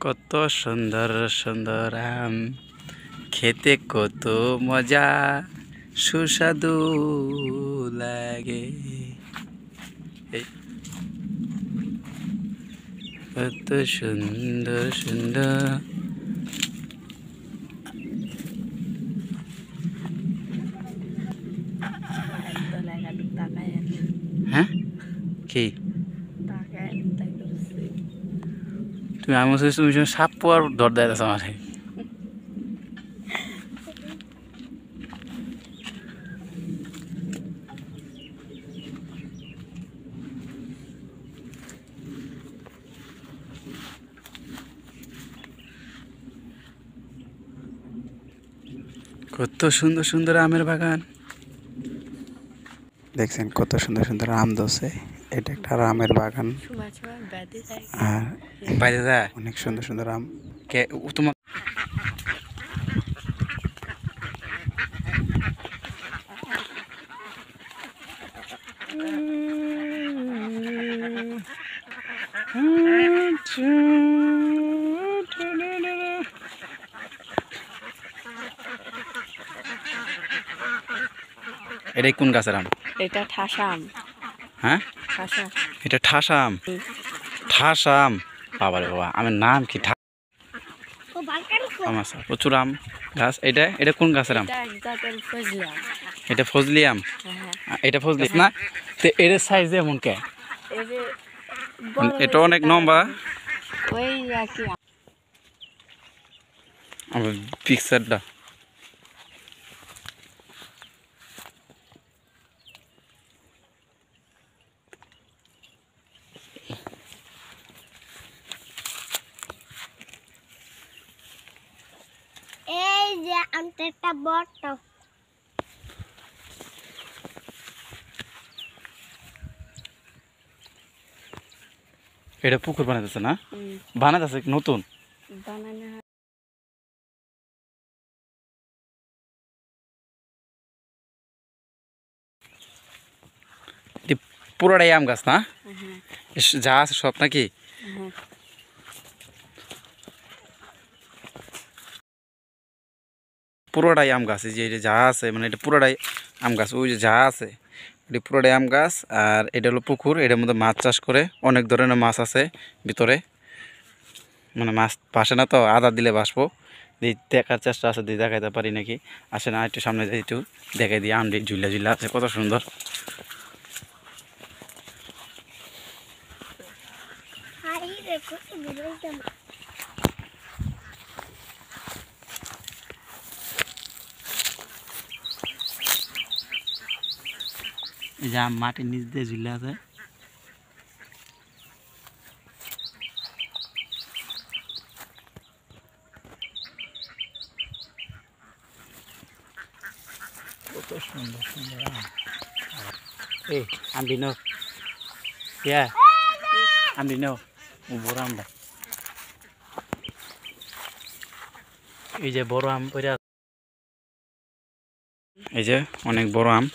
কত সুন্দর সুন্দর আম, খেতে কত মজা, সুস্বাদু লাগে। এই কত সুন্দর সুন্দর। হ্যাঁ কি তুমি আমি তুমি সাপ পোয়ার ধর দেয় আমার। কত সুন্দর সুন্দর আমের বাগান দেখছেন, কত সুন্দর সুন্দর আম ধরছে। এটা একটা আমের বাগান আর বাইরে যায় অনেক সুন্দর সুন্দর আম। কে তোমার এটাই কোন গাছের আম? এটা ঠাসা আম। হ্যাঁ ঠাসা, এটা ঠাসা আম। ঠাসা আম, বাবারে বাবা, আমের নাম কি? প্রচুর আম গাছ। এটা এটা কোন গাছের আম? এটা ফজলি আম। এটা ফজলি না, তো এর সাইজ এমন কে? এটা অনেক লম্বা। ওই কি আমার পিকচারটা এই যে আমটা একটা বড়। এটা পুকুর বানাইতেছে না? বানাইতেছে নতুন বানানো পুরোটাই আম গাছ না? যা আছে সব নাকি? পুরোটাই আম গাছ। এই যে যা আছে মানে এটা পুরোটাই আম গাছ। ওই যে যা আছে এটা পুরোটাই আম গাছ। আর এটা হলো পুকুর, এটার মধ্যে মাছ চাষ করে। অনেক ধরনের মাছ আছে ভিতরে, মানে মাছ ভাসে না তো, আদা দিলে ভাসবো। দেখার চেষ্টা আছে, দিয়ে দেখাইতে পারি নাকি। আসে না, একটু সামনে দিয়ে একটু দেখাই দিয়ে। আম ঝুল্লা ঝুল্লা আছে, কত সুন্দর। এই যে আম মাটির নিচ দিয়ে ঝুল্লা আছে। কত সুন্দর সুন্দর আম। এই আমটি নাও, ইয়া আমটি নাও, বড় আমটা। এই যে বড় আম, এই যে অনেক বড় আম।